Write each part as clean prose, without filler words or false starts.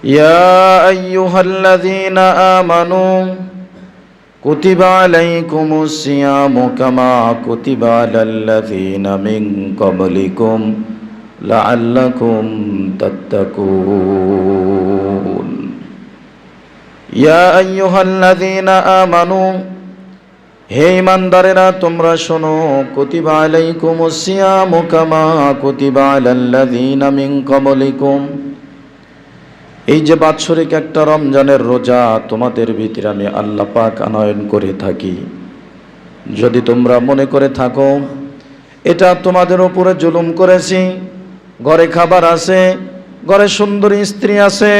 يا أيها الذين آمنوا كتب عليكم الصيام كما كتب على الذين من قبلكم لعلكم تتقون يا أيها الذين آمنوا হে ইমানদারেরা তোমরা শোনো কুতিবা আলাইকুমুস সিয়ামু কামা কুতিবা আলাল্লাযীনা মিন ক্বাবলিকুম এই যে বাৎসরিক একটা রমজানের রোজা তোমাদের ভিতরে আমি আল্লাহ পাক আনয়ন করে থাকি, যদি তোমরা মনে করে থাকো এটা তোমাদের উপরে জুলুম করেছি, ঘরে খাবার আছে, ঘরে সুন্দরী স্ত্রী আছে,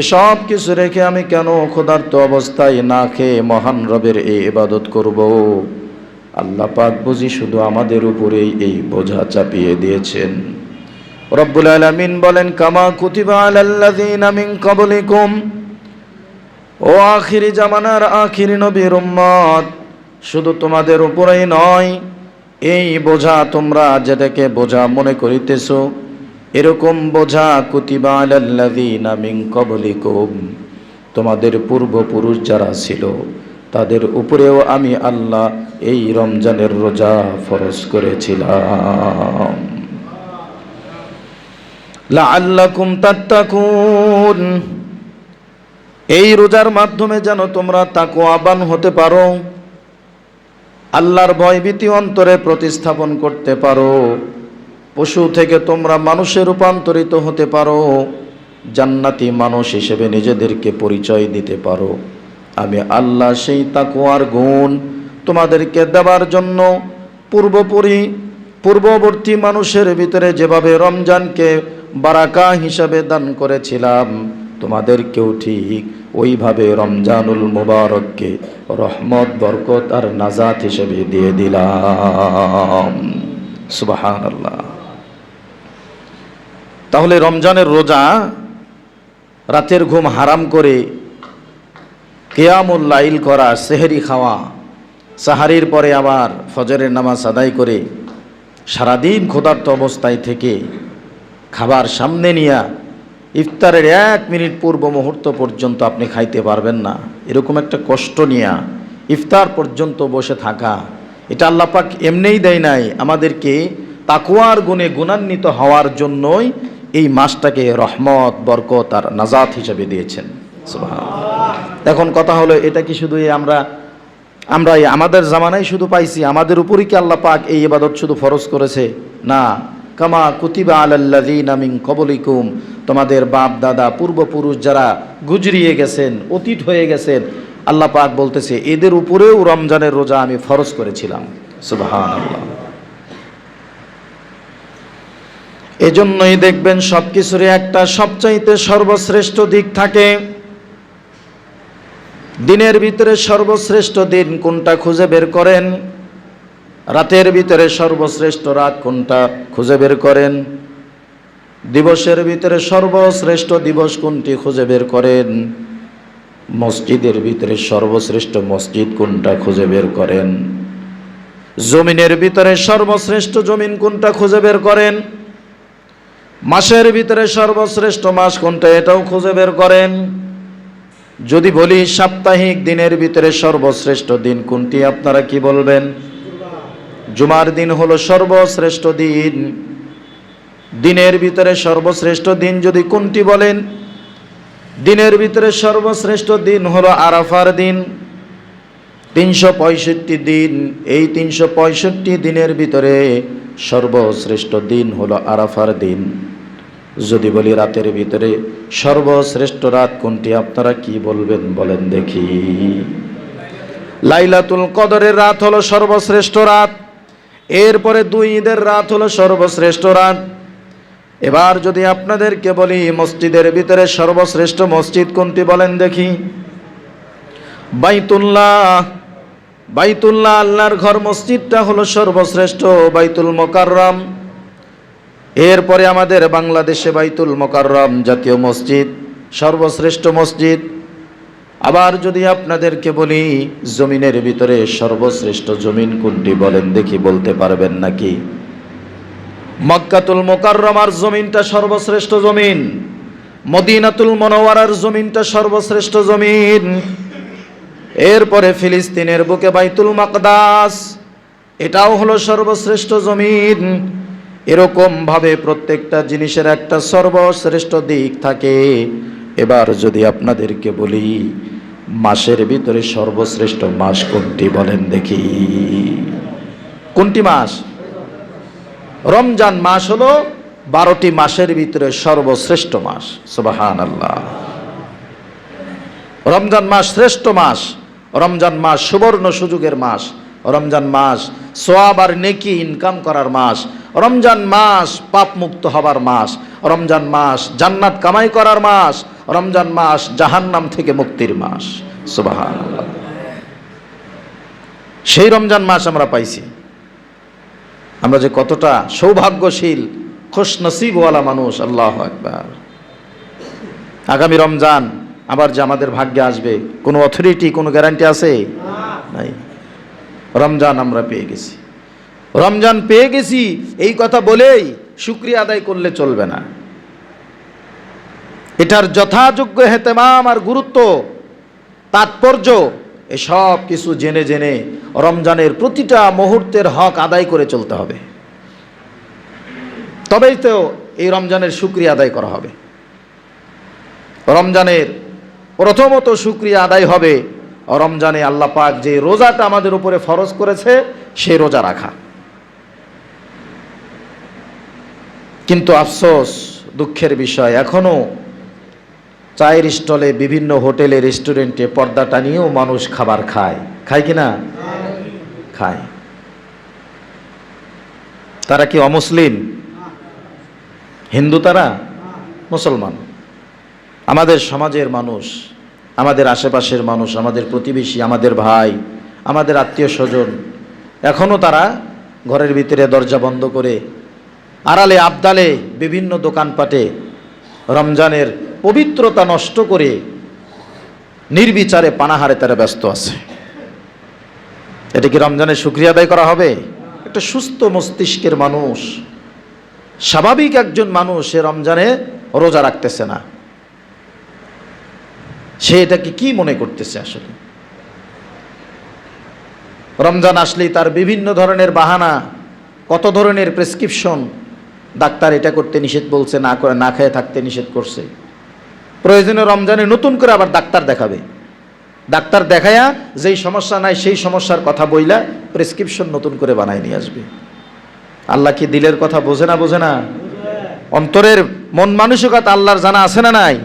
এসব কিছু রেখে আমি কেন ক্ষুধার্ত অবস্থায় না খেয়ে মহান রবের এই ইবাদত করব? আল্লাহ পাক বুঝি শুধু আমাদের উপরেই এই বোঝা চাপিয়ে দিয়েছেন। রব্বুল আলামিন বলেন কামা কুতিবা আলাল্লাযীনা মিন ক্বাবলিকুম, ও আখিরি জামানার আখিরি নবীর উম্মত, শুধু তোমাদের উপরেই নয়, এই বোঝা তোমরা যেটাকে বোঝা মনে করিতেছো এরকম বোঝা কুতিবা আলাল্লাযীনা মিন ক্বাবলিকুম, তোমাদের পূর্বপুরুষ যারা ছিল তাদের উপরেও আমি আল্লাহ এই রমজানের রোজা ফরজ করেছিলাম। লাআল্লাকুম তাত্তাকুন, এই রোজার মাধ্যমে যেন তোমরা তাকওয়াবান হতে পারো, আল্লাহর ভয়ভীতি অন্তরে প্রতিস্থাপন করতে পারো, পশু থেকে তোমরা মানুষে রূপান্তরিত হতে পারো, জান্নাতি মানুষ হিসেবে নিজেদেরকে পরিচয় দিতে পারো। আমি আল্লাহ সেই তাকওয়ার গুণ তোমাদেরকে দেওয়ার জন্য পূর্ববর্তী মানুষের ভিতরে যেভাবে রমজানকে বারাকা হিসাবে দান করেছিলাম, তোমাদেরকেও ঠিক ওইভাবে রমজানুল মুবারককে রহমত, বরকত আর নাজাত হিসেবে দিয়ে দিলাম। সুবহানাল্লাহ। তাহলে রমজানের রোজা, রাতের ঘুম হারাম করে কিয়ামুল লাইল করা, সেহরি খাওয়া, সাহারির পরে আবার ফজরের নামাজ আদায় করে সারাদিন ক্ষুধার্ত অবস্থায় থেকে খাবার সামনে নিয়ে ইফতারের 1 মিনিট পূর্ব মুহূর্ত পর্যন্ত আপনি খাইতে পারবেন না, এরকম একটা কষ্ট নিয়ে ইফতার পর্যন্ত বসে থাকা, এটা আল্লাহ পাক এমনিই দেয় নাই, আমাদেরকে তাকওয়ার গুণে গুণান্বিত হওয়ার জন্যই এই মাসটাকে রহমত, বরকত আর নাজাত হিসেবে দিয়েছেন। সুবহানাল্লাহ। এখন কথা হলো, এটা কি শুধু আমরা আমাদের জামানায় শুধু পাইছি, আমাদের উপরই কি আল্লাহ পাক এই ইবাদত শুধু ফরজ করেছে? না, কামা কুতিবা আলাল্লাযীনা মিন ক্বাবলিকুম, তোমাদের বাপ দাদা পূর্বপুরুষ যারা গুজরিয়ে গেছেন, অতীত হয়ে গেছেন, আল্লাহ পাক বলতেছে এদের উপরেও রমজানের রোজা আমি ফরজ করেছিলাম। সুবহানাল্লাহ। এজন্যই দেখবেন সবকিছুরই একটা সবচাইতে সর্বশ্রেষ্ঠ দিক থাকে। দিনের ভিতরে সর্বশ্রেষ্ঠ দিন কোনটা খুঁজে বের করেন, রাতের ভিতরে সর্বশ্রেষ্ঠ রাত কোনটা খুঁজে বের করেন, দিবসের ভিতরে সর্বশ্রেষ্ঠ দিবস কোনটি খুঁজে বের করেন, মসজিদের ভিতরে সর্বশ্রেষ্ঠ মসজিদ কোনটা খুঁজে বের করেন, জমিনের ভিতরে সর্বশ্রেষ্ঠ জমিন কোনটা খুঁজে বের করেন, মাসের ভিতরে সর্বশ্রেষ্ঠ মাস কোনটা এটাও খুঁজে বের করেন। যদি বলি সাপ্তাহিক দিনের ভিতরে সর্বশ্রেষ্ঠ দিন কোনটি, আপনারা কি বলবেন? জুমার দিন হলো সর্বশ্রেষ্ঠ দিন। দিনের ভিতরে সর্বশ্রেষ্ঠ দিন যদি কোনটি বলেন, দিনের ভিতরে সর্বশ্রেষ্ঠ দিন হলো আরাফার দিন। 365 দিন, এই 365 দিনের ভিতরে সর্বশ্রেষ্ঠ দিন হলো আরাফার দিন। যদি বলি রাতের ভিতরে সর্বশ্রেষ্ঠ রাত কোনটি, আপনারা কি বলবেন বলেন দেখি? লাইলাতুল কদরের রাত হলো সর্বশ্রেষ্ঠ রাত, এরপরে 2 ঈদের রাত হলো সর্বশ্রেষ্ঠ রাত। এবার যদি আপনাদেরকে বলি মসজিদের ভিতরে সর্বশ্রেষ্ঠ মসজিদ কোনটি বলেন দেখি? বাইতুল্লাহ, আল্লাহর ঘর মসজিদটা হলো সর্বশ্রেষ্ঠ, বাইতুল মোকাররম। এরপরে আমাদের বাংলাদেশে বাইতুল মোকাররম জাতীয় মসজিদ সর্বশ্রেষ্ঠ মসজিদ। আবার যদি আপনাদেরকে বলি জমিনের ভিতরে সর্বশ্রেষ্ঠ জমিন কোনটি বলেন দেখি, বলতে পারবেন নাকি? মক্কাতুল মুকাররমার জমিনটা সর্বশ্রেষ্ঠ জমিন, মদিনাতুল মুনাওয়ারার জমিনটা সর্বশ্রেষ্ঠ জমিন। এরপরে ফিলিস্তিনের বুকে বাইতুল মাকদাস, এটাও হলো সর্বশ্রেষ্ঠ জমিন। এরকম ভাবে প্রত্যেকটা জিনিসের একটা সর্বশ্রেষ্ঠ দিক থাকে। এবার যদি আপনাদেরকে বলি মাসের ভিতরে সর্বশ্রেষ্ঠ মাস কোনটি বলেন দেখি? কোনটি মাস? রমজান মাস হলো 12টি মাসের ভিতরে সর্বশ্রেষ্ঠ মাস। সুবহানাল্লাহ। রমজান মাস শ্রেষ্ঠ মাস। রমজান মাস সুবর্ণ সুযোগের মাস। রমজান মাস সওয়াব আর নেকি ইনকাম করার মাস। রমজান মাস পাপ মুক্ত হবার মাস। রমজান মাস জান্নাত কামাই করার মাস। রমজান মাস জাহান্নাম থেকে মুক্তির মাস। সুবহানাল্লাহ। সেই রমজান মাস আমরা পাইছি। আমরা যে কতটা সৌভাগ্যশীল, খুশনসিবওয়ালা মানুষ। আল্লাহু আকবার। আগামী রমজান আবার যে আমাদের ভাগ্যে আসবে কোনো অথরিটি, কোনো গ্যারান্টি আছে? নাই। রমজান আমরা পেয়ে গেছি। রমজান পেয়ে গেছি এই কথা বলেই শুকরিয়া আদায় করলে চলবে না। এটার যথাযোগ্য হেতেমাম আর গুরুত্ব, তাৎপর্য এসব কিছু জেনে জেনে রমজানের প্রতিটা মুহূর্তের হক আদায় করে চলতে হবে। তবেই তো এই রমজানের শুকরিয়া আদায় করা হবে। রমজানের প্রথমত শুকরিয়া আদায় হবে রমজানে আল্লাহ পাক যে রোজাটা আমাদের উপরে ফরজ করেছে সেই রোজা রাখা। কিন্তু আফসোস, দুঃখের বিষয়, এখনো চায়ের স্টলে, বিভিন্ন হোটেলে, রেস্টুরেন্টে পর্দা টানিয়েও মানুষ খাবার খায়। খায় কি না? খায়। তারা কি অমুসলিম? হিন্দু তারা? মুসলমান। আমাদের সমাজের মানুষ, আমাদের আশেপাশের মানুষ, আমাদের প্রতিবেশী, আমাদের ভাই, আমাদের আত্মীয় স্বজন, এখনও তারা ঘরের ভিতরে দরজা বন্ধ করে আড়ালে আবদালে বিভিন্ন দোকানপাটে রমজানের পবিত্রতা নষ্ট করে নির্বিচারে পানাহারে তারা ব্যস্ত আছে। এটা কি রমজানের শুকরিয়া আদায় করা হবে? একটা সুস্থ মস্তিষ্কের মানুষ, স্বাভাবিক একজন মানুষ সে রমজানে রোজা রাখতেছে না, সে এটাকে কি মনে করতেছে? আসলে রমজান আসলেই তার বিভিন্ন ধরনের বাহানা, কত ধরনের প্রেসক্রিপশন। ডাক্তার এটা করতে নিষেধ বলছে, না করে না খেয়ে থাকতে নিষেধ করছে। প্রয়োজনে রমজানে নতুন করে আবার ডাক্তার দেখাবে। ডাক্তার দেখায়া যেই সমস্যা নাই সেই সমস্যার কথা বইলা প্রেসক্রিপশন নতুন করে বানায় নিয়ে আসবে। আল্লাহ কি দিলের কথা বোঝে না? বোঝে না? অন্তরের মন মানসিকতা আল্লাহর জানা আছে না নাই?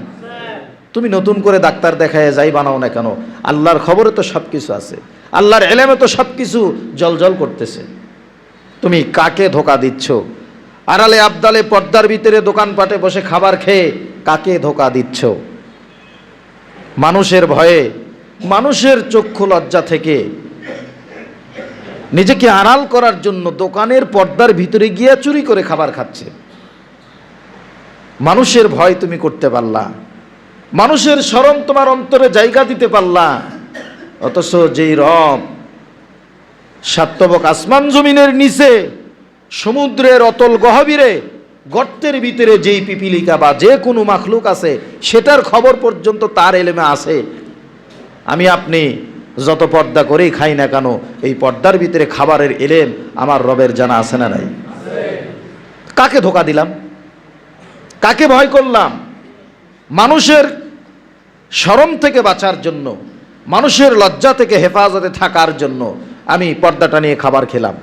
তুমি নতুন করে ডাক্তার দেখায় যাই বানাও না কেন, আল্লাহর খবরে তো সব কিছু আছে, আল্লাহর এলেমে তো সব কিছু জলজল করতেছে। তুমি কাকে ধোকা দিচ্ছ? আড়ালে আবদালে পর্দার ভিতরে দোকানপাটে বসে খাবার খেয়ে কাকে ধোকা দিচ্ছ? মানুষের ভয়ে, মানুষের চক্ষু লজ্জা থেকে নিজেকে আড়াল করার জন্য দোকানের পর্দার ভিতরে গিয়ে চুরি করে খাবার খাচ্ছে। মানুষের ভয় তুমি করতে পারলা, মানুষের শরম তোমার অন্তরে জায়গা দিতে পারলা, অথচ যেই রব সাতবক আসমান জমিনের নিচে সমুদ্রের অতল গহীরে গর্তের ভিতরে যেই পিপিলিকা বা যে কোনো মাখলুক আছে সেটার খবর পর্যন্ত তার এলেমে আছে। আমি আপনি যত পর্দা করেই খাই না কেন, এই পর্দার ভিতরে খাবারের এলেম আমার রবের জানা আছে না নাই? কাকে ধোকা দিলাম? কাকে ভয় করলাম? মানুষের শরম থেকে বাঁচার জন্য, মানুষের লজ্জা থেকে হেফাজতে থাকার জন্য আমি পর্দাটা নিয়ে খাবার খেলাম,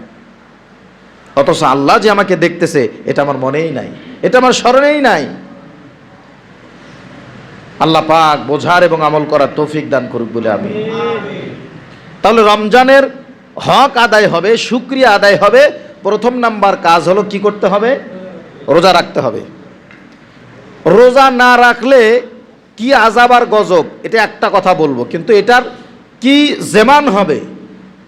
অথচ আল্লাহ যে আমাকে দেখতেছে এটা আমার মনেই নাই, এটা আমার স্মরণেই নাই। আল্লাহ পাক বোঝার এবং আমল করার তৌফিক দান করুক বলে আমি। তাহলে রমজানের হক আদায় হবে, শুকরিয়া আদায় হবে। প্রথম নাম্বার কাজ হলো কি করতে হবে? রোজা রাখতে হবে। রোজা না রাখলে কি আযাব আর গজব, এটা একটা কথা বলবো, কিন্তু এটার কি জেমান হবে,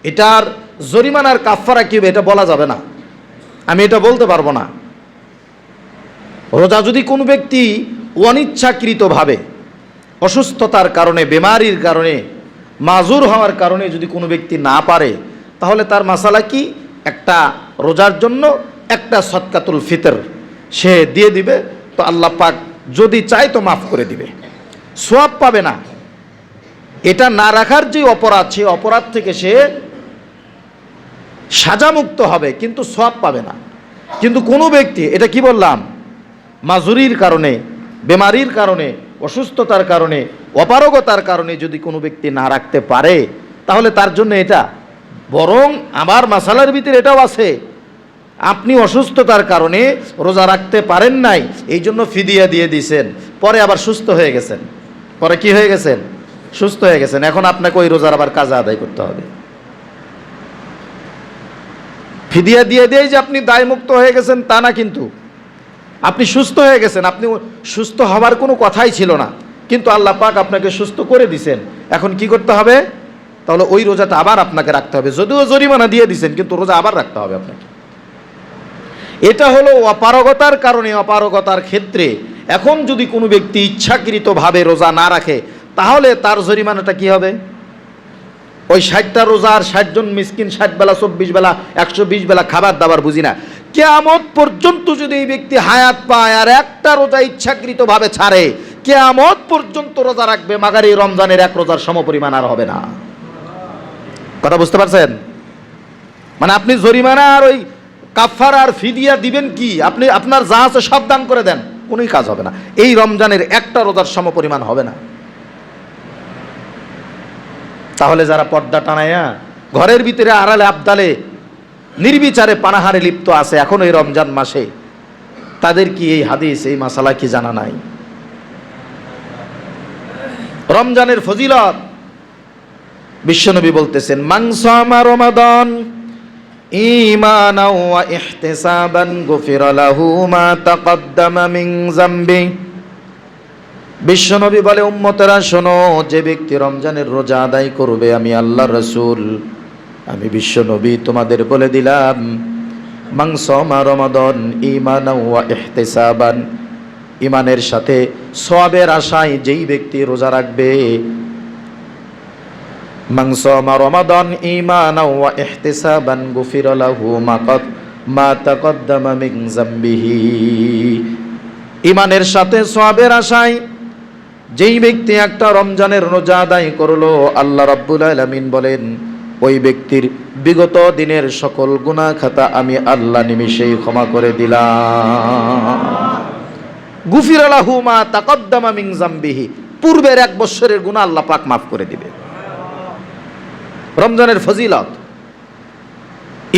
এটার জরিমানার কাফফারা কি হবে এটা বলা যাবে না, আমি এটা বলতে পারবো না। রোজা যদি কোনো ব্যক্তি অনিচ্ছাকৃতভাবে, অসুস্থতার কারণে, বেমারির কারণে, মাজুর হওয়ার কারণে যদি কোনো ব্যক্তি না পারে, তাহলে তার মাসালা কি? একটা রোজার জন্য একটা সদকাতুল ফিতর সে দিয়ে দিবে। তো আল্লাহ পাক যদি চায় তো মাফ করে দিবে, সওয়াব পাবে না। এটা না রাখার যে অপরাধ, সেই অপরাধ থেকে সে সাজামুক্ত হবে, কিন্তু সওয়াব পাবে না। কিন্তু কোনো ব্যক্তি, এটা কি বললাম, মাজুরির কারণে, বেমারির কারণে, অসুস্থতার কারণে, অপারগতার কারণে যদি কোনো ব্যক্তি না রাখতে পারে, তাহলে তার জন্য এটা বরং আবার মাসালার ভিতরে এটাও আছে, আপনি অসুস্থতার কারণে রোজা রাখতে পারেন নাই, এই জন্য ফিদিয়া দিয়ে দিয়েছেন, পরে আবার সুস্থ হয়ে গেছেন, পরে কি হয়ে গেছেন, সুস্থ হয়ে গেছেন, এখন আপনাকে ওই রোজার আবার কাজা আদায় করতে হবে। ফিদিয়া দিয়ে দিয়েই যে আপনি দায়মুক্ত হয়ে গেছেন তা না, কিন্তু আপনি সুস্থ হয়ে গেছেন, আপনি সুস্থ হওয়ার কোনো কথাই ছিল না, কিন্তু আল্লাহ পাক আপনাকে সুস্থ করে দিয়েছেন। এখন কি করতে হবে, তাহলে ওই রোজাটা আবার আপনাকে রাখতে হবে, যদিও জরিমানা দিয়ে দিয়েছেন, কিন্তু রোজা আবার রাখতে হবে আপনাকে। এটা হলো অপারগতার কারণে, অপারগতার ক্ষেত্রে। এখন যদি কোনো ব্যক্তি ইচ্ছাকৃতভাবে রোজা না রাখে, তাহলে তার জরিমানাটা কি হবে, ওই 60টা রোজার 60 জন মিসকিন, 60 বেলা 24 বেলা 120 বেলা খাবার দাবার বুঝি না, কিয়ামত পর্যন্ত যদি এই ব্যক্তি হায়াত পায় আর একটা রোজা ইচ্ছাকৃতভাবে ছাড়ে, কিয়ামত পর্যন্ত রোজা রাখবে, মাগার এই রমজানের এক রোজার সমপরিমাণ আর হবে না। কথা বুঝতে পারছেন? মানে আপনি জরিমানা আর ওই কাফারা আর ফিদিয়া দিবেন কি, আপনি আপনার যা আছে সব দান করে দেন, কোনোই কাজ হবে না, এই রমজানের একটা রোজার সমপরিমাণ হবে না। তাহলে যারা পর্দা টানায়া ঘরের ভিতরে আড়ালে আবদালে নির্বিচারে পানাহারে লিপ্ত আছে এখন এই রমজান মাসে, তাদের কি এই হাদিস, এই মাসালা কি জানা নাই? রমজানের ফজিলত বিশ্বনবী বলতেছেন, মান সামা রমাদান ঈমানাও ওয়া ইহতিসাবান গুফিরা লাহু মা তাকদ্দামা মিন যামবি। বিশ্বনবী বলে, উম্মতেরা শোনো, যে ব্যক্তি রমজানের রোজা আদায় করবে, আমি আল্লাহর রাসূল, আমি বিশ্বনবী তোমাদের বলে দিলাম, মান সামা রমাদান ঈমানাও ওয়া ইহতিসাবান, ঈমানের সাথে সওয়াবের আশায় যেই ব্যক্তি রোজা রাখবে, মান সামা রমাদান ঈমানাও ওয়া ইহতিসাবান গুফিরা লাহু মা তাকদ্দামা মিন যামবিহি। ঈমানের সাথে সওয়াবের আশায় যেই ব্যক্তি একটা রমজানের রোজা আদায় করলো, আল্লাহ রাব্বুল আলামিন বলেন, ওই ব্যক্তির বিগত দিনের সকল গুনাহ খাতা আমি আল্লাহ নিমিষেই ক্ষমা করে দিলাম। গুফিরা লাহু মা তাকদ্দামা মিন যামবিহি, পূর্বের 1 বছরের গুনাহ আল্লাহ পাক মাফ করে দিবে। রমজানের ফজিলত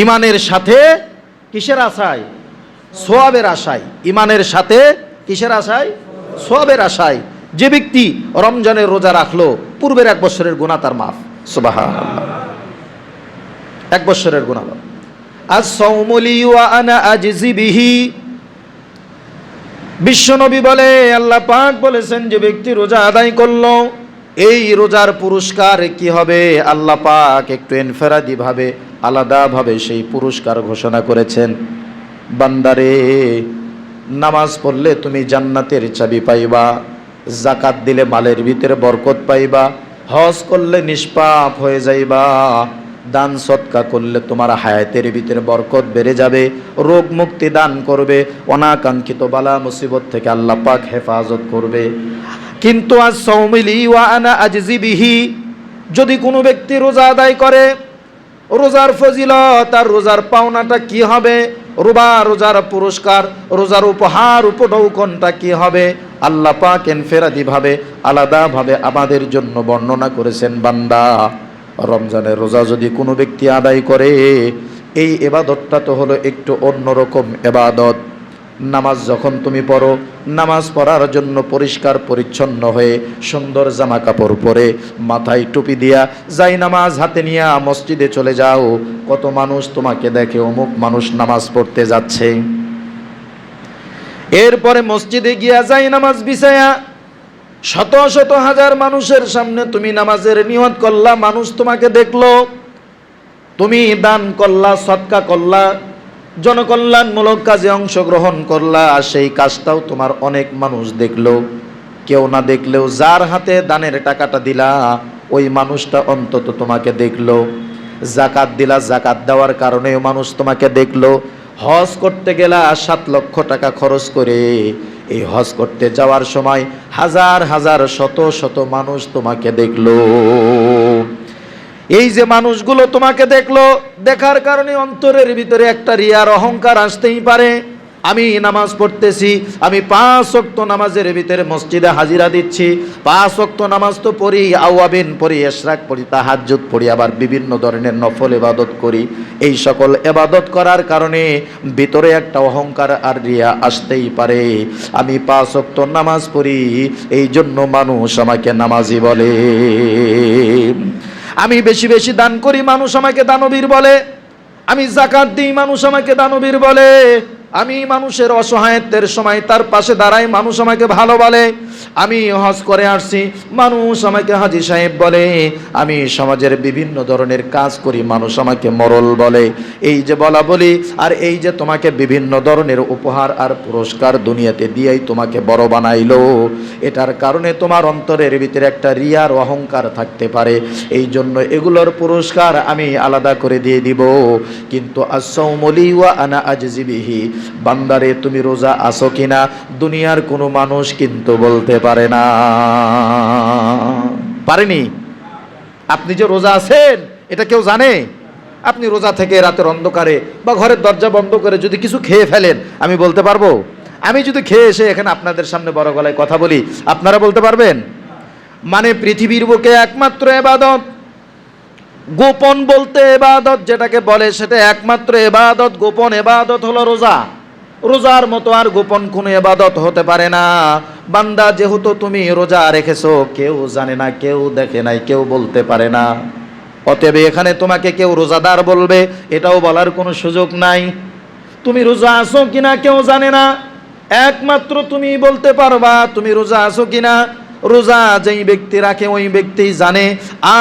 ঈমানের সাথে কিসের আশায়, সওয়াবের আশায়। ঈমানের সাথে কিসের আশায়, সওয়াবের আশায় যে ব্যক্তি রমজানের রোজা রাখলো, পূর্বের 1 বছরের গুনাহ তার মাফ। সুবহানাল্লাহ, 1 বছরের গুনাহ। আস-সাওমু লি ওয়া আনা আজজি বিহি। বিশ্বনবী বলে, আল্লাহ পাক বলেছেন, যে ব্যক্তি রোজা আদায় করলো, এই রোজার পুরস্কার কি হবে, আল্লাহ পাক একটু ইনফেরাদি ভাবে, আলাদাভাবে সেই পুরস্কার ঘোষণা করেছেন। বান্দারে, নামাজ পড়লে তুমি জান্নাতের চাবি পাইবা, যাকাত দিলে মালের ভিতরে বরকত পাইবা, হজ করলে নিষ্পাপ হয়ে যাইবা, দান সদকা করলে তোমার হায়াতের ভিতরে বরকত বেড়ে যাবে, রোগ মুক্তি দান করবে, অনাকাঙ্ক্ষিত বালা মুসিবত থেকে আল্লাহ পাক হেফাজত করবে। কিন্তু আস-সাওমু লি ওয়া আনা আজজি বিহি, যদি কোনো ব্যক্তি রোজা আদায় করে, রোজার ফজিলত আর রোজার পাওনাটা কি হবে, রোজার পুরস্কার, রোজার উপহার উপঢৌকনটা কি হবে, আল্লাহ পাক ইনফেরাদি ভাবে, আলাদাভাবে আমাদের জন্য বর্ণনা করেছেন। বান্দা, রমজানের রোজা যদি কোনো ব্যক্তি আদায় করে, এই ইবাদতটা তো হলো একটু অন্যরকম ইবাদত। নামাজ যখন তুমি পড়ো, নামাজ পড়ার জন্য পরিষ্কার পরিচ্ছন্ন হয়ে সুন্দর জামা কাপড় পরে, মাথায় টুপি দিয়া যাই নামাজ হাতে নিয়ে মসজিদে চলে যাও, কত মানুষ তোমাকে দেখে, অমুক মানুষ নামাজ পড়তে যাচ্ছে। এরপরে মসজিদে গিয়া যাই নামাজ বিছায়া শত শত হাজার মানুষের সামনে তুমি নামাজের নিয়ত করলা, মানুষ তোমাকে দেখলো, তুমি দান করলা, সদকা করলা, জনকল্যাণমূলক কাজে অংশগ্রহণ করলা, সেই কাজটাও তোমার অনেক মানুষ দেখলো। কেউ না দেখলেও যার হাতে দানের টাকাটা দিলা, ওই মানুষটা অন্তত তোমাকে দেখলো। যাকাত দিলা, যাকাত দেওয়ার কারণে মানুষ তোমাকে দেখলো। হজ করতে গেলা 7 লক্ষ টাকা খরচ করে, এই হজ করতে যাওয়ার সময় হাজার হাজার শত শত মানুষ তোমাকে দেখলো। এই যে মানুষগুলো তোমাকে দেখলো, দেখার কারণে অন্তরের ভিতরে একটা রিয়ার অহংকার আসতেই পারে। আমি নামাজ পড়তেছি, আমি 5 ওয়াক্ত নামাজের ভিতরে মসজিদে হাজিরা দিচ্ছি, 5 ওয়াক্ত নামাজ তো পড়ি, আওয়াবিন পড়ি, ইশরাক পড়ি, তাহাজ্জুদ পড়ি, আবার বিভিন্ন ধরনের নফল ইবাদত করি। এই সকল ইবাদত করার কারণে ভিতরে একটা অহংকার আর রিয়া আসতেই পারে। আমি 5 ওয়াক্ত নামাজ পড়ি, এই জন্য মানুষ আমাকে নামাজি বলে। আমি বেশি বেশি দান করি, মানুষ আমাকে দানবীর বলে। আমি যাকাত দিই, মানুষ আমাকে দানবীর বলে। আমি মানুষের অসহায়ত্বের সময় তার পাশে দাঁড়াই, মানুষ আমাকে ভালো বলে। আমি হজ করে আসছি, মানুষ আমাকে হাজী সাহেব বলে। আমি সমাজের বিভিন্ন ধরনের কাজ করি, মানুষ আমাকে মরল বলে। এই যে বলা বলি আর এই যে তোমাকে বিভিন্ন ধরনের উপহার আর পুরস্কার দুনিয়াতে দিয়েই তোমাকে বড় বানাইলো, এটার কারণে তোমার অন্তরের ভিতরে একটা রিয়ার অহংকার থাকতে পারে। এই জন্য এগুলোর পুরস্কার আমি আলাদা করে দিয়ে দিব। কিন্তু আস-সাওমুলি ওয়া আনা আজজি বিহি, বান্দারে তুমি রোজা আছো কিনা দুনিয়ার কোনো মানুষ কিন্তু বলতে পারে না। পারেনি? আপনি যে রোজা আছেন এটা কেউ জানে? আপনি রোজা থেকে রাতের অন্ধকারে বা ঘরের দরজা বন্ধ করে যদি কিছু খেয়ে ফেলেন, আমি বলতে পারবো? আমি যদি খেয়ে এসে এখানে আপনাদের সামনে বড় গলায় কথা বলি, আপনারা বলতে পারবেন? মানে পৃথিবীর বুকে একমাত্র ইবাদত, গোপন বলতে ইবাদত যেটাকে বলে, সেটা একমাত্র ইবাদত, গোপন ইবাদত হলো রোজা। রোজার মতো আর গোপন কোনো ইবাদত হতে পারে না। বান্দা, যেহেতু তুমি রোজা রেখেছো, কেউ জানে না, কেউ দেখে নাই, কেউ বলতে পারে না। অতএব এখানে তোমাকে কেউ রোজাদার বলবে এটাও বলার কোনো সুযোগ নাই। তুমি রোজা আছো কিনা কেউ জানে না, একমাত্র তুমি বলতে পারবা তুমি রোজা আছো কিনা। রোজা যেই ব্যক্তি রাখে ওই ব্যক্তিই জানে,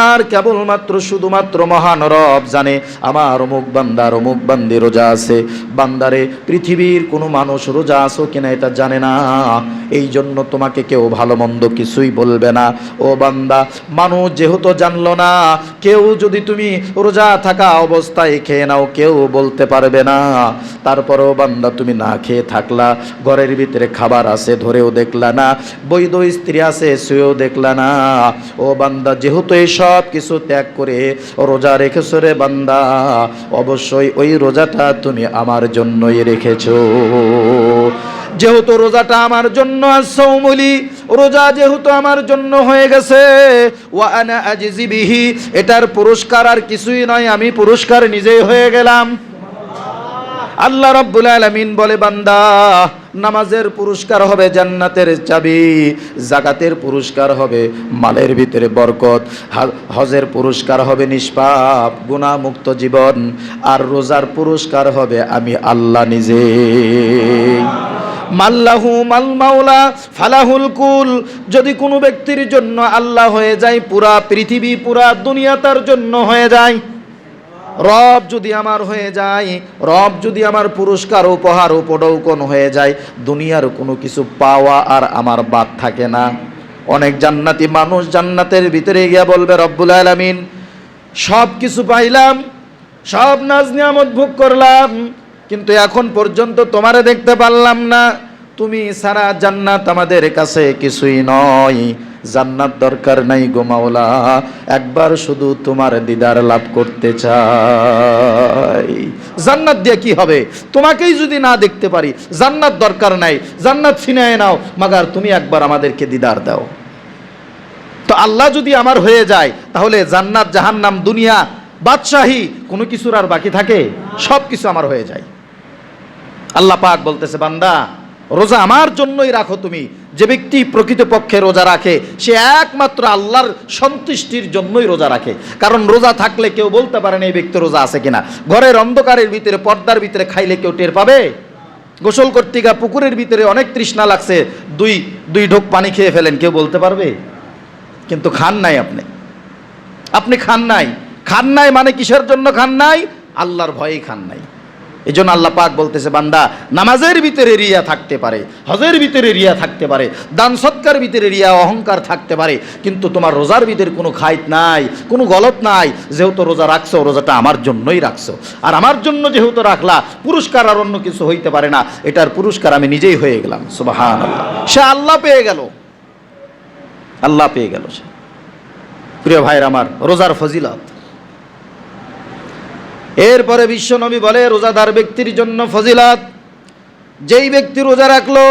আর কেবলমাত্র শুধুমাত্র মহান রব জানে আমার অমুক বান্দার অমুক বান্দি রোজা আছে। বান্দারে পৃথিবীর কোনো মানুষ রোজা আছো কিনা এটা জানে না। এই জন্য তোমাকে কেউ ভালো মন্দ কিছুই বলবে না। ও বান্দা, মানুষ যেহেতু জানলো না, কেউ যদি তুমি রোজা থাকা অবস্থায় খেয়ে নাও কেউ বলতে পারবে না। তারপরেও বান্দা তুমি না খেয়ে থাকলা, ঘরের ভিতরে খাবার আছে ধরেও দেখলা না, বৈধ স্ত্রী আছে শুয়েও দেখলা না। ও বান্দা, যেহেতু এই সব কিছু ত্যাগ করে রোজা রেখেছো রে বান্দা, অবশ্যই ওই রোজাটা তুমি আমার জন্যই রেখেছো। যেহেতু রোজাটা আমার জন্য, আস-সাওমুলি রোজা যেহেতু আমার জন্য হয়ে গেছে, ওয়া আনা আজজি বিহি, এটার পুরস্কার আর কিছুই নয়, আমি পুরস্কার নিজেই হয়ে গেলাম। আল্লাহ রাব্বুল আলামিন বলে, বান্দা নামাজের পুরস্কার হবে জান্নাতের চাবি, যাকাতের পুরস্কার হবে মালের ভিতরে বরকত, হজের পুরস্কার হবে নিষ্পাপ গুনাহমুক্ত জীবন, আর রোজার পুরস্কার হবে আমি আল্লাহ নিজে। মাল্লাহু মাল মাওলা ফালাহুল কুল, যদি কোনো ব্যক্তির জন্য আল্লাহ হয়ে যায়, পুরা পৃথিবী পুরা দুনিয়া তার জন্য হয়ে যায়। রব যদি আমার হয়ে যায়, রব যদি আমার পুরস্কার উপহার উপঢৌকন হয়ে যায়, দুনিয়ার কোনো কিছু পাওয়া আর আমার বাদ থাকে না। অনেক জান্নাতি মানুষ জান্নাতের ভিতরে গিয়া বলবে, রব্বুল আলামিন সব কিছু পাইলাম, সব নাজ নিয়ামত ভোগ করলাম, কিন্তু এখন পর্যন্ত তোমারে দেখতে পারলাম না। তুমি সারা জান্নাত আমাদের কাছে কিছুই নয়, জান্নাত দরকার নাই গো মাওলা, একবার শুধু তোমার দিদার লাভ করতে চাই। জান্নাত দিয়ে কি হবে? তোমাকেই যদি না দেখতে পারি, জান্নাত দরকার নাই, জান্নাত ছিনায় নাও, মাগার তুমি একবার আমাদেরকে দিদার দাও। তো আল্লাহ যদি আমার হয়ে যায়, তাহলে জান্নাত জাহান্নাম দুনিয়া বাদশাহী কোনো কিছুর আর বাকি থাকে? সব কিছু আমার হয়ে যায়। আল্লাহ পাক বলতেছে, বান্দা রোজা আমার জন্যই রাখো তুমি। যে ব্যক্তি প্রকৃতপক্ষে রোজা রাখে সে একমাত্র আল্লাহর সন্তুষ্টির জন্যই রোজা রাখে। কারণ রোজা থাকলে কেউ বলতে পারে না এই ব্যক্তি রোজা আছে কিনা। ঘরের অন্ধকারের ভিতরে পর্দার ভিতরে খাইলে কেউ টের পাবে? গোসল করতে গিয়ে পুকুরের ভিতরে অনেক তৃষ্ণা লাগছে, দুই ঢোক পানি খেয়ে ফেলেন, কেউ বলতে পারবে? কিন্তু খান নাই, আপনি খান নাই। খান নাই মানে কিসের জন্য খান নাই? আল্লাহর ভয়েই খান নাই। এই জন্য আল্লাহ পাক বলতেছে, বান্দা নামাজের ভিতরে রিয়া থাকতে পারে, হজের ভিতরে রিয়া থাকতে পারে, দান সৎকার ভিতরে রিয়া অহংকার থাকতে পারে, কিন্তু তোমার রোজার ভিতরে কোনো খাইত নাই, কোনো গলত নাই। যেহেতু রোজা রাখছো, রোজাটা আমার জন্যই রাখছো, আর আমার জন্য যেহেতু রাখলা, পুরস্কার আর অন্য কিছু হইতে পারে না, এটার পুরস্কার আমি নিজেই হয়ে গেলাম। সুবহানাল্লাহ। সে আল্লাহ পেয়ে গেল, আল্লাহ পেয়ে গেল সে। প্রিয় ভাইরা আমার, রোজার ফজিলত। এরপরে বিশ্বনবী বলে, রোজাদার ব্যক্তির জন্য ফজিলত, যেই ব্যক্তি রোজা রাখলো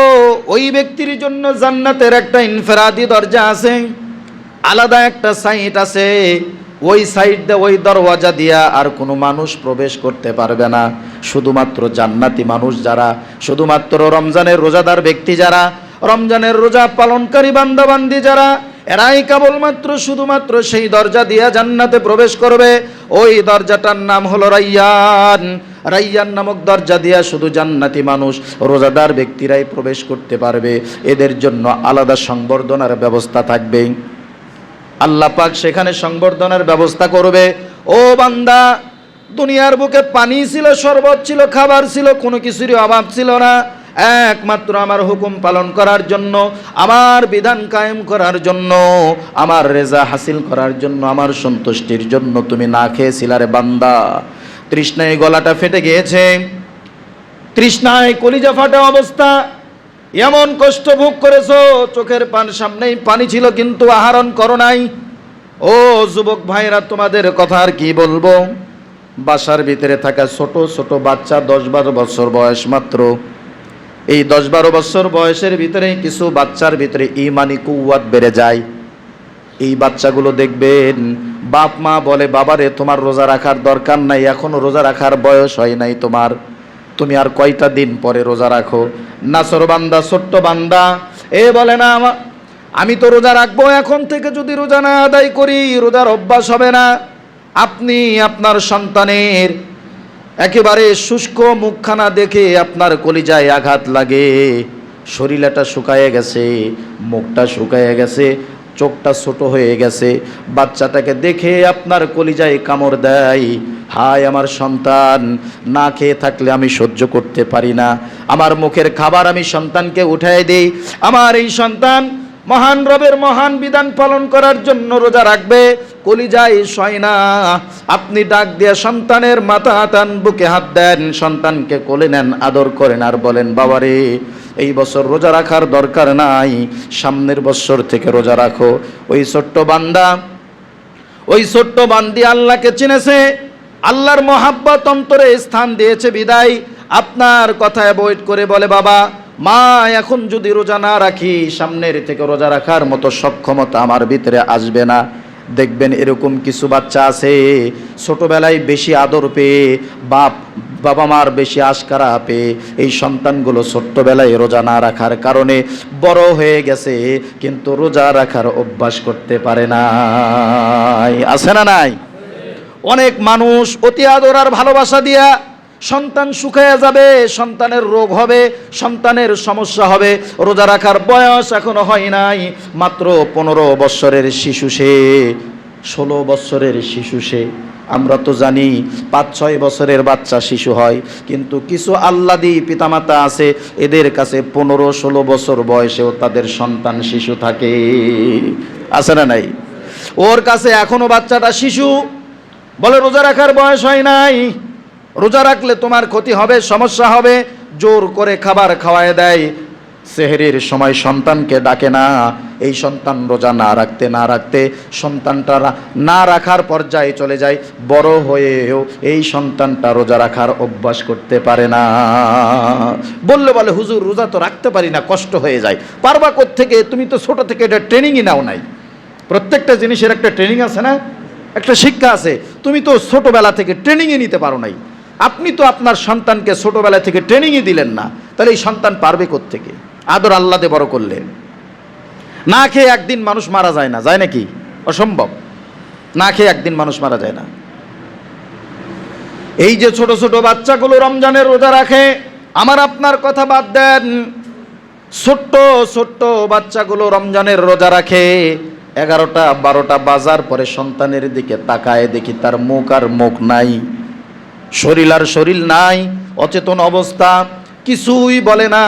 ওই ব্যক্তির জন্য জান্নাতের একটা ইনফেরাদি দরজা আছে, আলাদা একটা সাইট আছে। ওই সাইড দিয়ে, ওই দরওয়াজা দিয়া আর কোনো মানুষ প্রবেশ করতে পারবে না। শুধুমাত্র জান্নাতি মানুষ যারা, শুধুমাত্র রমজানের রোজাদার ব্যক্তি যারা, রমজানের রোজা পালনকারী বান্দাবান্দি যারা, এরাই কেবলমাত্র শুধুমাত্র সেই দরজা দিয়া জান্নাতে প্রবেশ করবে। ওই দরজাটার নাম হলো রাইয়ান। রাইয়ান নামক দরজা দিয়া শুধু জান্নাতি মানুষ, রোজাদার ব্যক্তিরাই প্রবেশ করতে পারবে। এদের জন্য আলাদা সংবর্ধনার ব্যবস্থা থাকবে। আল্লাহ পাক সেখানে সংবর্ধনার ব্যবস্থা করবে। ও বান্দা, দুনিয়ার বুকে পানি ছিল, শরবত ছিল, খাবার ছিল, কোনো কিছুরই অভাব ছিল না। একমাত্র আমার হুকুম পালন করার জন্য, আমার বিধান কায়েম করার জন্য, আমার রেজা হাসিল করার জন্য, আমার সন্তুষ্টির জন্য তুমি না খেয়েছিলে রে বান্দা। তৃষ্ণায় গলাটা ফেটে গিয়েছে, তৃষ্ণায় কলিজা ফাটা অবস্থা, এমন কষ্ট ভোগ করেছো, চোখের সামনেই পানি ছিল কিন্তু আহরণ করো নাই। ও যুবক ভাইরা, তোমাদের কথা আর কি বলবো। বাসার ভিতরে থাকা ছোট ছোট বাচ্চা, 10-12 বছর বয়স মাত্র, এই 10-12 বছর বয়সের ভিতরে কিছু বাচ্চার ভিতরে ইমানি কুওয়াত বেড়ে যায়। এই বাচ্চাগুলো দেখবেন, বাপ মা বলে, বাবারে তোমার রোজা রাখার দরকার নাই, এখনো রোজা রাখার বয়স হয় নাই তোমার, তুমি আর কয়টা দিন পরে রোজা রাখো। নাসর বান্দা, ছোট্ট বান্দা, এ বলে না, আমি তো রোজা রাখবো, এখন থেকে যদি রোজা না আদায় করি রোজার অভ্যাস হবে না। আপনি আপনার সন্তানের একেবারে শুষ্ক মুখখানা দেখে আপনার কলিজায় আঘাত লাগে। শরীরটা শুকায়ে গেছে, মুখটা শুকায়ে গেছে, চোখটা ছোট হয়ে গেছে, বাচ্চাটাকে দেখে আপনার কলিজায় কামড় দেয়। হায় আমার সন্তান, না খেয়ে থাকলে আমি সহ্য করতে পারি না, আমার মুখের খাবার আমি সন্তানকে উঠাই দেই। আমার এই সন্তান মহান রবের মহান বিধান পালন করার জন্য রোজা রাখবে, কলিজায় সয় না। আপনি ডাক দিয়ে সন্তানের মাথা হাতান, বুকে হাত দেন, সন্তানকে কোলে নেন, আদর করেন, আর বলেন, বাবারে এই বছর রোজা রাখার দরকার নাই, সামনের বছর থেকে রোজা রাখো। ওই ছোট্ট বান্দা, ওই ছোট্ট বান্দি আল্লাহকে চিনেছে, আল্লাহর মহাব্বত অন্তরে স্থান দিয়েছে বিদায় আপনার কথা অ্যাভয়েড করে বলে, বাবা মা এখন যদি রোজা না রাখি, সামনের থেকে রোজা রাখার মতো সক্ষমতা আমার ভিতরে আসবে না। দেখবেন এরকম কিছু বাচ্চা আছে, ছোটবেলায় বেশি আদর পেয়ে, বাবা মার বেশি আশকারা পেয়ে, এই সন্তানগুলো ছোট্টবেলায় রোজা না রাখার কারণে বড় হয়ে গেছে, কিন্তু রোজা রাখার অভ্যাস করতে পারে না। আছে না নাই? অনেক মানুষ অতি আদর আর ভালোবাসা দিয়া সন্তান শুকায়া যাবে, সন্তানের রোগ হবে, সন্তানের সমস্যা হবে, রোজা রাখার বয়স এখনো হয় নাই, মাত্র 15 বছরের শিশু সে, 16 বছরের শিশু সে। আমরা তো জানি 5-6 বছরের বাচ্চা শিশু হয়, কিন্তু কিছু আল্লাদি পিতামাতা আছে, এদের কাছে 15-16 বছর বয়সেও তাদের সন্তান শিশু থাকে। আছে না নাই? ওর কাছে এখনো বাচ্চাটা শিশু, বলে রোজা রাখার বয়স হয় নাই, রোজা রাখলে তোমার ক্ষতি হবে, সমস্যা হবে, জোর করে খাবার খাওয়ায় দেয়। সেহরির সময় সন্তানকে ডাকে না। এই সন্তান রোজা না রাখতে সন্তানটা না রাখার পর্যায়ে চলে যায়, বড় হয়েও এই সন্তানটা রোজা রাখার অভ্যাস করতে পারে না। বললে বলে, হুজুর রোজা তো রাখতে পারি না, কষ্ট হয়ে যায়। পারবা কোত্থেকে? তুমি তো ছোট থেকে এটা ট্রেনিংই নাও নাই। প্রত্যেকটা জিনিসের একটা ট্রেনিং আছে না, একটা শিক্ষা আছে। তুমি তো ছোটবেলা থেকে ট্রেনিংই নিতে পারো নাই। আপনি তো আপনার সন্তানকে ছোটবেলা থেকে ট্রেনিংই দিলেন না, তাহলে এই সন্তান পারবে কোত্থেকে? আদর আল্লাদে বড় করলেন। না খেয়ে একদিন মানুষ মারা যায় না, যায় নাকি? অসম্ভব। না খেয়ে একদিন মানুষ মারা যায় না। এই যে ছোট ছোট বাচ্চাগুলো রমজানের রোজা রাখে, আমার আপনার কথা বাদ দেন, ছোট্ট ছোট্ট বাচ্চাগুলো রমজানের রোজা রাখে, 11টা-12টা বাজার পরে সন্তানের দিকে তাকায়, দেখি তার মুখ আর মুখ নাই, শরীর আর শরীর নাই, অচেতন অবস্থা, কিছুই বলে না,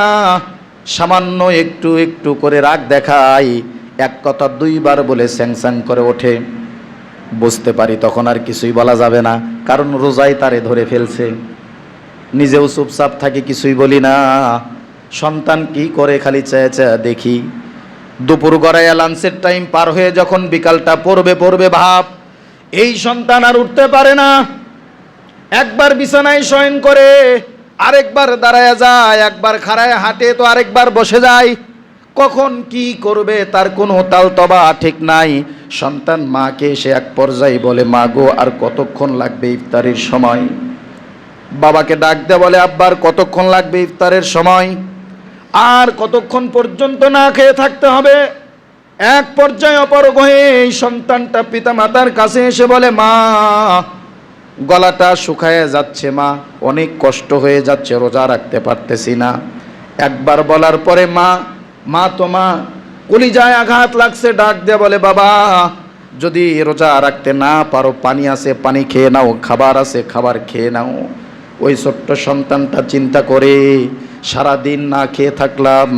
সামান্য একটু একটু করে রাগ দেখায়, এক কথা দুইবার বলে স্যাংস্যাং করে ওঠে। বুঝতে পারি তখন আর কিছুই বলা যাবে না, কারণ রোজাই তারে ধরে ফেলছে। নিজেও চুপচাপ থাকি, কিছুই বলি না। সন্তান কি করে খালি চেয়ে চেয়ে দেখি। দুপুর গড়াইয়া লাঞ্চের টাইম পার হয়ে যখন বিকালটা পড়বে ভাব, এই সন্তান আর উঠতে পারে না। একবার বিছানায় শয়ন করে, আরেকবার দাঁড়ায় যায়, একবার খাড়ায় হাঁটে তো আরেকবার বসে যায়। কখন কি করবে তার কোনো তালতবা ঠিক নাই। সন্তান মাকে এসে এক পর্যায়ে বলে, মা গো আর কতক্ষণ লাগবে ইফতারের সময়? বাবাকে ডাক দেয়া বলে, আব্বার কতক্ষণ লাগবে ইফতারের সময়? আর কতক্ষণ পর্যন্ত না খেয়ে থাকতে হবে? এক পর্যায়ে অপারগ হয়ে এই সন্তানটা পিতা মাতার কাছে এসে বলে, মা গলাটা শুকায় যাচ্ছে, মা অনেক কষ্ট হয়ে যাচ্ছে, রোজা রাখতে পারতেছি না। একবার বলার পরে মা তোমা কলিজায় আঘাত লাগছে, ডাক দেয়া বলে, বাবা যদি রোজা রাখতে না পারো, পানি আছে পানি খেয়ে নাও, খাবার আছে খাবার খেয়ে নাও। ওই ছোট্ট সন্তানটা চিন্তা করে, সারাদিন না খেয়ে থাকলাম,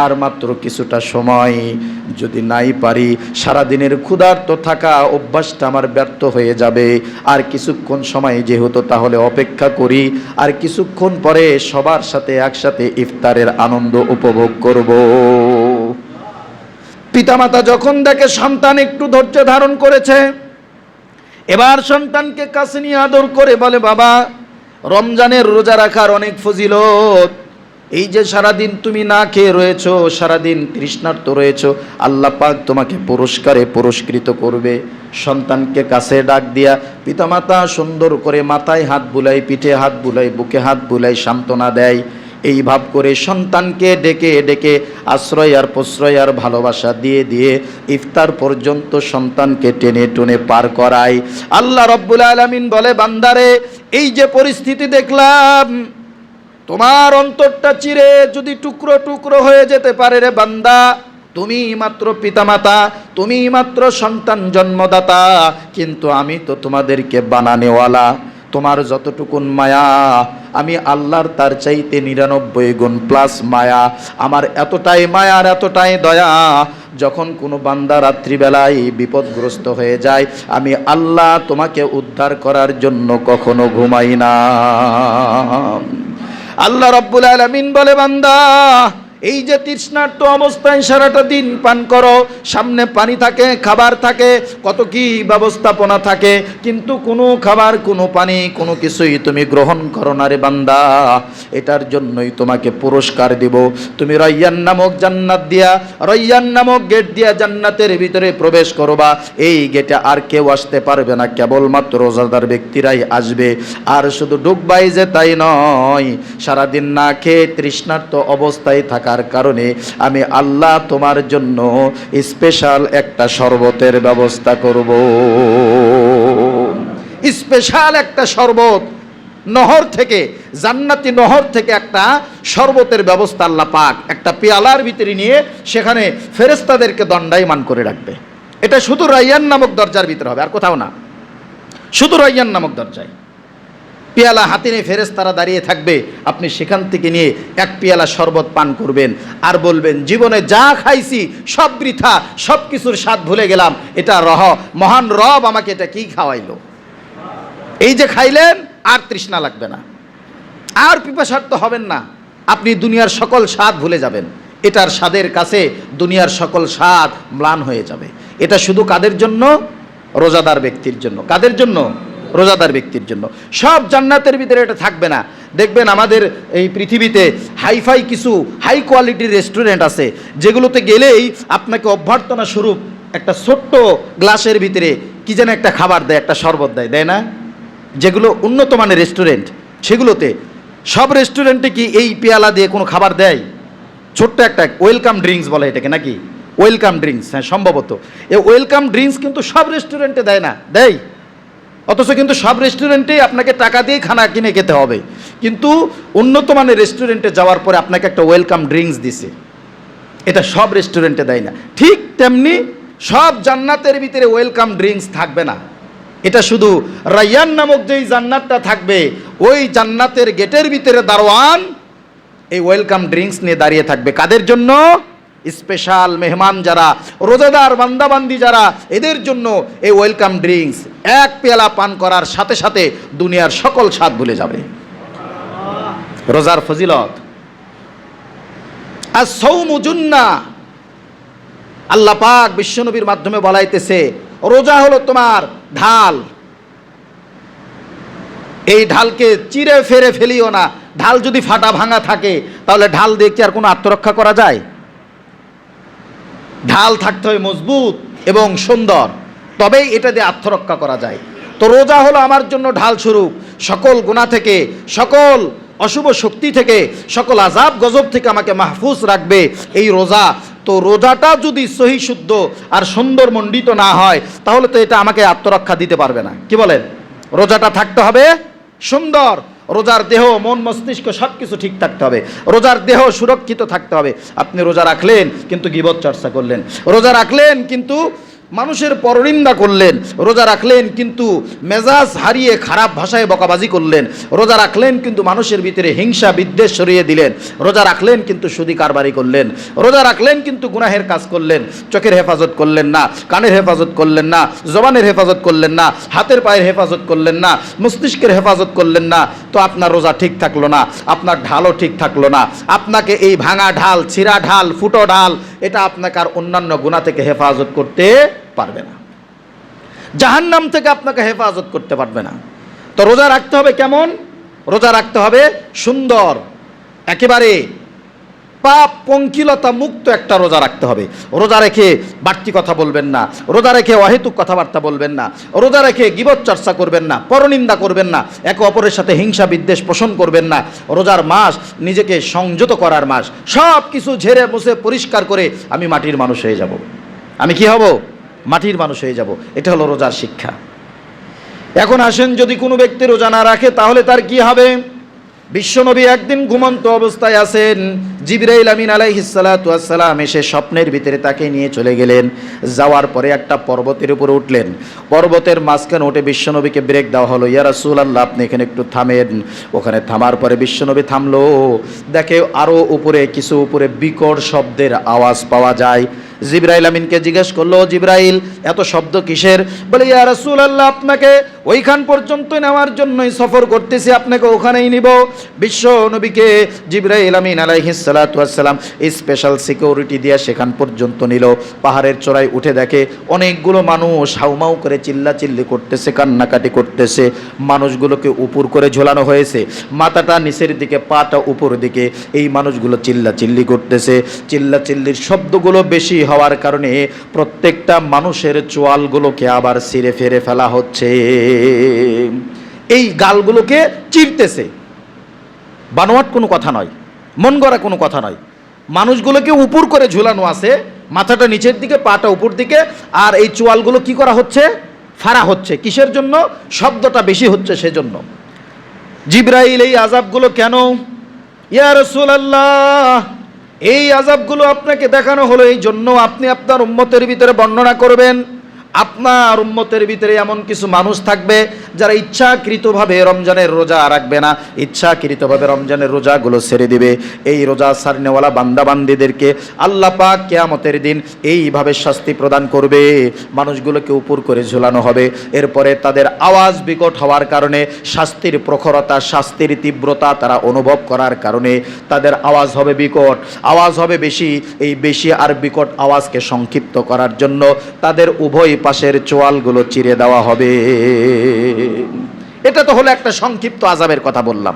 আর মাত্র কিছুটা সময়, যদি নাই পারি সারাদিনের ক্ষুধার্ত থাকা অভ্যাসটা আমার ব্যর্থ হয়ে যাবে। আর কিছুক্ষণ সময় যেহেতু তাহলে অপেক্ষা করি, আর কিছুক্ষণ পরে সবার সাথে একসাথে ইফতারের আনন্দ উপভোগ করব। পিতামাতা যখন দেখে সন্তান একটু ধৈর্য ধারণ করেছে, এবার সন্তানকে কাছে নিয়ে আদর করে বলে, বাবা রমজানের রোজা রাখার অনেক ফজিলত। এই যে সারাদিন তুমি না খেয়ে রয়েছো, সারাদিন তৃষ্ণার্ত রয়েছো, আল্লাহ পাক তোমাকে পুরস্কারে পুরস্কৃত করবে। সন্তানকে কাছে ডাক দিয়া পিতামাতা সুন্দর করে মাথায় হাত বুলাই, পিঠে হাত বুলাই, বুকে হাত বুলাই, সান্ত্বনা দেয়। এই ভাব করে সন্তানকে ডেকে ডেকে আশ্রয় আর প্রশ্রয় আর ভালোবাসা দিয়ে দিয়ে ইফতার পর্যন্ত সন্তানকে টেনে টুনে পার করায়। আল্লাহ রব্বুল আলামিন বলে, বান্দারে এই যে পরিস্থিতি দেখলাম, তোমার অন্তরটা চিরে যদি টুকরো টুকরো হয়ে যেতে পারে রে বান্দা, তুমি মাত্র পিতামাতা, তুমি মাত্র সন্তান জন্মদাতা, কিন্তু আমি তো তোমাদেরকে বানানেওয়ালা। তোমার যতটুকুন মায়া আমি আল্লাহর তার চাইতে 99 গুণ প্লাস মায়া। আমার এতটাই মায়া আর এতটাই দয়া, যখন কোনো বান্দা রাত্রিবেলায় বিপদগ্রস্ত হয়ে যায়, আমি আল্লাহ তোমাকে উদ্ধার করার জন্য কখনো ঘুমাই না। আল্লাহ রাব্বুল আলামিন বলে, বান্দা এই যে তৃষ্ণার্ত অবস্থায় সারাটা দিন পান করো, সামনে পানি থাকে, খাবার থাকে, কত কি ব্যবস্থাপনা থাকে, কিন্তু কোনো খাবার কোনো পানি কোনো কিছুই তুমি গ্রহণ করো না রে বান্দা। এটার জন্যই তোমাকে পুরস্কার দিব। তুমি রায়্যান নামক জান্নাত দিয়া, রায়্যান নামক গেট দিয়া জান্নাতের ভিতরে প্রবেশ করবা। এই গেটে আর কেউ আসতে পারবে না, কেবলমাত্র রোজাদার ব্যক্তিরাই আসবে। আর শুধু ঢুকবাই যে তাই নয়, সারাদিন না খেয়ে তৃষ্ণার্ত অবস্থায় থাকা কারণে আমি আল্লাহ তোমার জন্য স্পেশাল একটা শরবতের ব্যবস্থা করব। স্পেশাল একটা শরবত, নহর থেকে, জান্নাতি নহর থেকে একটা শরবতের ব্যবস্থা আল্লাহ পাক একটা পেয়ালার ভিতরে নিয়ে সেখানে ফেরেশতাদেরকে দণ্ডায়মান করে রাখবে। এটা শুধু রায়্যান নামক দরজার ভিতরে হবে, আর কোথাও না, শুধু রায়্যান নামক দরজায়। পেয়ালা হাতে নিয়ে ফেরেশতারা দাঁড়িয়ে থাকবে, আপনি সেখান থেকে নিয়ে এক পেয়ালা শরবত পান করবেন, আর বলবেন, জীবনে যা খাইছি সব বৃথা, সব কিছুর স্বাদ ভুলে গেলাম, এটা মহান রব আমাকে এটা কি খাওয়াইলো। এই যে খাইলেন, আর তৃষ্ণা লাগবে না, আর পিপাসার্ত হবেন না, আপনি দুনিয়ার সকল স্বাদ ভুলে যাবেন। এটার স্বাদের কাছে দুনিয়ার সকল স্বাদ ম্লান হয়ে যাবে। এটা শুধু কাদের জন্য? রোজাদার ব্যক্তির জন্য। কাদের জন্য? রোজাদার ব্যক্তির জন্য। সব জান্নাতের ভিতরে এটা থাকবে না। দেখবেন আমাদের এই পৃথিবীতে হাইফাই কিছু হাই কোয়ালিটির রেস্টুরেন্ট আছে, যেগুলোতে গেলেই আপনাকে অভ্যর্থনা স্বরূপ একটা ছোট্ট গ্লাসের ভিতরে কি যেন একটা খাবার দেয়, একটা শরবত দেয়, দেয় না? যেগুলো উন্নত মানের রেস্টুরেন্ট, সেগুলোতে, সব রেস্টুরেন্টে কি এই পেয়ালা দিয়ে কোনো খাবার দেয়? ছোট্ট একটা ওয়েলকাম ড্রিঙ্কস বলে এটাকে, নাকি ওয়েলকাম ড্রিঙ্কস? হ্যাঁ, সম্ভবত এই ওয়েলকাম ড্রিঙ্কস কিন্তু সব রেস্টুরেন্টে দেয় না, দেয়? অথচ কিন্তু সব রেস্টুরেন্টেই আপনাকে টাকা দিয়ে খানা কিনে খেতে হবে, কিন্তু উন্নত মানের রেস্টুরেন্টে যাওয়ার পরে আপনাকে একটা ওয়েলকাম ড্রিঙ্কস দিছে, এটা সব রেস্টুরেন্টে দেয় না। ঠিক তেমনি সব জান্নাতের ভিতরে ওয়েলকাম ড্রিঙ্কস থাকবে না। এটা শুধু রায়্যান নামক যেই জান্নাতটা থাকবে, ওই জান্নাতের গেটের ভিতরে দারোয়ান এই ওয়েলকাম ড্রিঙ্কস নিয়ে দাঁড়িয়ে থাকবে। কাদের জন্য? স্পেশাল মেহমান যারা, রোজাদার বান্দাবান্দি যারা, এদের জন্য এই ওয়েলকাম ড্রিঙ্কস। এক পেয়ালা পান করার সাথে সাথে দুনিয়ার সকল স্বাদ ভুলে যাবে। রোজার ফজিলত। as-sawmu junnah, আল্লাহ পাক বিশ্বনবীর মাধ্যমে বলাইতেছে রোজা হলো তোমার ঢাল। এই ঢালকে চিরে ফেরে ফেলিও না। ঢাল যদি ফাটা ভাঙা থাকে তাহলে ঢাল দিয়ে কি আর কোনো আত্মরক্ষা করা যায়? ঢাল থাকতে হয় মজবুত এবং সুন্দর, তবেই এটা দিয়ে আত্মরক্ষা করা যায়। তো রোজা হলো আমার জন্য ঢাল স্বরূপ, সকল গুনাহ থেকে, সকল অশুভ শক্তি থেকে, সকল আযাব গজব থেকে আমাকে মাহফুজ রাখবে এই রোজা। তো রোজাটা যদি সহি শুদ্ধ আর সুন্দর মণ্ডিত না হয় তাহলে তো এটা আমাকে আত্মরক্ষা দিতে পারবে না। কি বলেন? রোজাটা থাকতে হবে সুন্দর। রোজার দেহ, মন, মস্তিষ্ক সব কিছু ঠিক থাকতে হবে। রোজার দেহ সুরক্ষিত থাকতে হবে। আপনি রোজা রাখলেন কিন্তু গীবত চর্চা করলেন, রোজা রাখলেন কিন্তু মানুষের পরনিন্দা করলেন, রোজা রাখলেন কিন্তু মেজাজ হারিয়ে খারাপ ভাষায় বকাবাজি করলেন, রোজা রাখলেন কিন্তু মানুষের ভিতরে হিংসা বিদ্বেষ সরিয়ে দিলেন, রোজা রাখলেন কিন্তু সুদি কারবারি করলেন, রোজা রাখলেন কিন্তু গুনাহের কাজ করলেন, চোখের হেফাজত করলেন না, কানের হেফাজত করলেন না, জবানের হেফাজত করলেন না, হাতের পায়ের হেফাজত করলেন না, মস্তিষ্কের হেফাজত করলেন না, তো আপনার রোজা ঠিক থাকলো না, আপনার ঢালও ঠিক থাকলো না। আপনাকে এই ভাঙা ঢাল, ছিঁড়া ঢাল, ফুটো ঢাল, এটা আপনাকে আর অন্যান্য গুনাহ থেকে হেফাজত করতে পারবে না, জাহান্নাম থেকে আপনাকে হেফাজত করতে পারবে না। তো রোজা রাখতে হবে কেমন? রোজা রাখতে হবে সুন্দর, একেবারে পাপ পঙ্কিলতা মুক্ত একটা রোজা রাখতে হবে। রোজা রেখে বাড়তি কথা বলবেন না, রোজা রেখে অহেতুক কথাবার্তা বলবেন না, রোজা রেখে গীবত চর্চা করবেন না, পরনিন্দা করবেন না, একে অপরের সাথে হিংসা বিদ্বেষ পোষণ করবেন না। রোজার মাস নিজেকে সংযত করার মাস। সব কিছু ঝেড়ে মুছে পরিষ্কার করে আমি মাটির মানুষ হয়ে যাব। আমি কি হব? মাটির মানুষ হয়ে যাব। এটা হলো রোজার শিক্ষা। এখন আসেন, যদি কোনো ব্যক্তি রোজা না রাখে তাহলে তার কি হবে? বিশ্বনবী একদিন ঘুমন্ত অবস্থায় আছেন, জিবরাইল আমিন আলাইহিস সালাতু ওয়াস সালাম এসে স্বপ্নের ভিতরে তাকে নিয়ে চলে গেলেন। যাওয়ার পরে একটা পর্বতের উপরে উঠলেন। পর্বতের মাঝখানে উঠে বিশ্বনবীকে ব্রেক দেওয়া হলো, ইয়া রাসূলুল্লাহ আপনি এখানে একটু থামেন। ওখানে থামার পরে বিশ্বনবী থামলো, দেখে আরো উপরে, কিছু উপরে বিকট শব্দের আওয়াজ পাওয়া যায়। জিবরাইল আমিনকে জিজ্ঞেস করলো, জিবরাইল এত শব্দ কিসের? বলে, ইয়া রাসূলুল্লাহ আপনাকে ওইখান পর্যন্ত নেওয়ার জন্যই সফর করতেছি, আপনাকে ওখানেই নিব। বিশ্ব নবীকে জিবরাইল আমিন আলাইহিস সালাতু ওয়াস সালাম স্পেশাল সিকিউরিটি দিয়ে সেখান পর্যন্ত নিল। পাহাড়ের চূড়ায় উঠে দেখে অনেকগুলো মানুষ হাউমাউ করে চিল্লাচিল্লি করতেছে, কান্নাকাটি করতেছে। মানুষগুলোকে উপর করে ঝোলানো হয়েছে, মাথাটা নিচের দিকে, পাটা উপর দিকে। এই মানুষগুলো চিল্লাচিল্লি করতেছে। চিল্লাচিল্লির শব্দগুলো বেশি হওয়ার কারণে প্রত্যেকটা মানুষের চোয়ালগুলোকে আবার ছিঁড়ে ফেরে ফেলা হচ্ছে, এই গালগুলোকে চিরতেছে। বানোয়াট কোনো কথা নয়, মন গড়া কোনো কথা নয়। মানুষগুলোকে উপর করে ঝুলানো আছে, মাথাটা নিচের দিকে, পাটা উপর দিকে, আর এই চোয়ালগুলো কি করা হচ্ছে? ফাড়া হচ্ছে। কিসের জন্য? শব্দটা বেশি হচ্ছে সেজন্য। জিবরাইল এই আযাবগুলো কেন? ইয়া রাসূলুল্লাহ এই আযাবগুলো আপনাকে দেখানো হলো এই জন্য আপনি আপনার উম্মতের ভিতরে বর্ণনা করবেন। আপনার উম্মতের ভিতরে এমন কিছু মানুষ থাকবে যারা ইচ্ছাকৃতভাবে রমজানের রোজা রাখবে না, ইচ্ছাকৃতভাবে রমজানের রোজাগুলো ছেড়ে দিবে। এই রোজা ছাড়নেওয়ালা বান্দাবান্দিদেরকে আল্লাহ পাক কিয়ামতের দিন এইভাবে শাস্তি প্রদান করবে। মানুষগুলোকে উপর করে ঝুলানো হবে, এরপরে তাদের আওয়াজ বিকট হওয়ার কারণে, শাস্তির প্রখরতা, শাস্তির তীব্রতা তারা অনুভব করার কারণে তাদের আওয়াজ হবে বিকট, আওয়াজ হবে বেশি। এই বেশি আর বিকট আওয়াজকে সংক্ষিপ্ত করার জন্য তাদের উভয় পাশের চোয়ালগুলো চিরে দেওয়া হবে। এটা তো হলো একটা সংক্ষিপ্ত আযাবের কথা বললাম।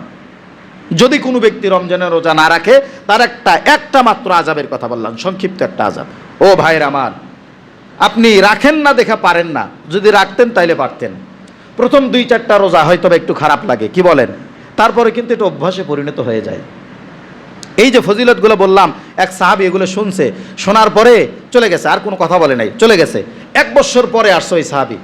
যদি কোনো ব্যক্তি রমজানের রোজা না রাখে তার একটা মাত্র আযাবের কথা বললাম, সংক্ষিপ্ত একটা আযাব। ও ভাইয়ের আমার, আপনি রাখেন না দেখা পারেন না, যদি রাখতেন তাইলে পারতেন। প্রথম 2-4টা রোজা হয়তো একটু খারাপ লাগে, কি বলেন? তারপরে কিন্তু এটা অভ্যাসে পরিণত হয়ে যায়। এই যে ফজিলতগুলো বললাম, এক সাহাবী এগুলো শুনছে, শোনার পরে চলে গেছে, আর কোনো কথা বলে নাই, চলে গেছে। 1 বছর পরে আসছে ওই সাহাবী,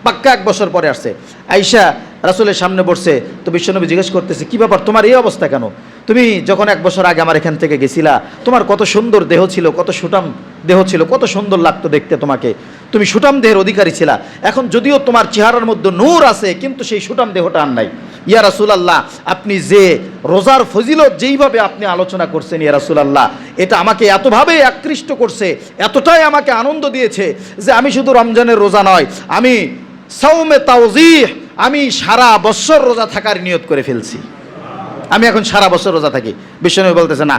পাক্কা 1 বছর পরে আসছে। আয়েশা রাসূলের সামনে বসছে, তো বিশ্বনবী জিজ্ঞেস করতেছে, কি ব্যাপার তোমার এই অবস্থা কেন? তুমি যখন 1 বছর আগে আমার এখান থেকে গেছিলা, তোমার কত সুন্দর দেহ ছিল, কত সুঠাম দেহ ছিল, কত সুন্দর লাগতো দেখতে তোমাকে, তুমি সুঠাম দেহের অধিকারী ছিলা, এখন যদিও তোমার চেহারার মধ্যে নূর আছে কিন্তু সেই সুঠাম দেহটা আর নাই। ইয়া রাসূলুল্লাহ, আপনি যে রোজার ফজিলত যেইভাবে আপনি আলোচনা করছেন ইয়া রাসূলুল্লাহ, এটা আমাকে এতভাবে আকৃষ্ট করছে, এতটাই আমাকে আনন্দ দিয়েছে যে আমি শুধু রমজানের রোজা নয়, আমি সাওমে তাওজিহ, আমি সারা বছর রোজা থাকার নিয়ত করে ফেলছি। আমি এখন সারা বছর রোজা থাকি। বিশ্বনবী বলতেছে না,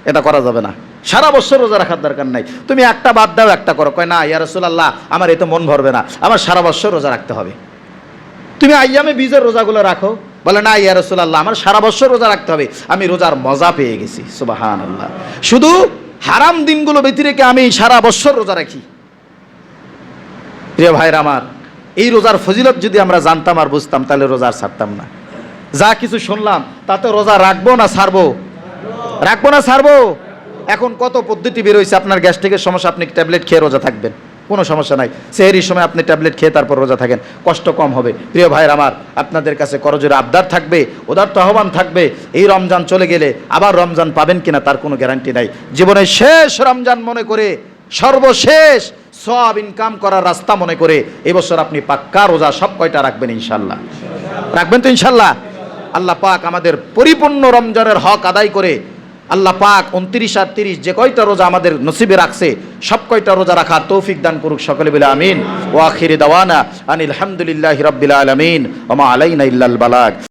এটা করা যাবে না, সারা বছর রোজা রাখার দরকার নাই, তুমি একটা বাদ দাও, একটা করো। কয় না ইয়া রাসূলুল্লাহ, আমার এতে মন ভরবে না, আমার সারা বছর রোজা রাখতে হবে। তুমি আইয়ামে বীজের রোজাগুলো রাখো। বলে না ইয়া রাসূলুল্লাহ, আমার সারা বছর রোজা রাখতে হবে, আমি রোজার মজা পেয়ে গেছি। সুবহানাল্লাহ, শুধু হারাম দিনগুলো ব্যতি রেখে আমি সারা বছর রোজা রাখি। প্রিয় ভাইরা আমার, এই রোজার ফজিলত যদি আমরা জানতাম আর বুঝতাম তাহলে রোজা আর ছাড়তাম না। যা কিছু শুনলাম তাতে রোজা রাখবো না ছাড়বো? রাখবো না ছাড়বো? এখন কত পদ্ধতি বেরোইছে, আপনার গ্যাস্ট্রিকের সমস্যা, আপনি ট্যাবলেট খেয়ে রোজা থাকবেন, কোনো সমস্যা নাই। সেহরির সময় আপনি ট্যাবলেট খেয়ে তারপর রোজা থাকেন, কষ্ট কম হবে। প্রিয় ভাইয়ের আমার, আপনাদের কাছে করজোরে আবদার থাকবে, উদারত আহ্বান থাকবে, এই রমজান চলে গেলে আবার রমজান পাবেন কিনা তার কোনো গ্যারান্টি নাই। জীবনের শেষ রমজান মনে করে, সর্বশেষ সওয়াব ইনকাম করার রাস্তা মনে করে এবছর আপনি পাক্কা রোজা সব কয়টা রাখবেন ইনশাল্লাহ? রাখবেন তো ইনশাল্লাহ? আল্লাহ পাক আমাদের পরিপূর্ণ রমজানের হক আদায় করে আল্লাহ পাক 29 আর 30 যে কয়টা রোজা আমাদের নসিবে রাখছে সব কয়টা রোজা রাখার তৌফিক দান করুক সকলে বলে আমিন। ওয়া আখিরি দাওয়ানা আনিল হামদুলিল্লাহি রাব্বিল আলামিন ওয়া মা আলাইনা ইল্লাল বালাগ।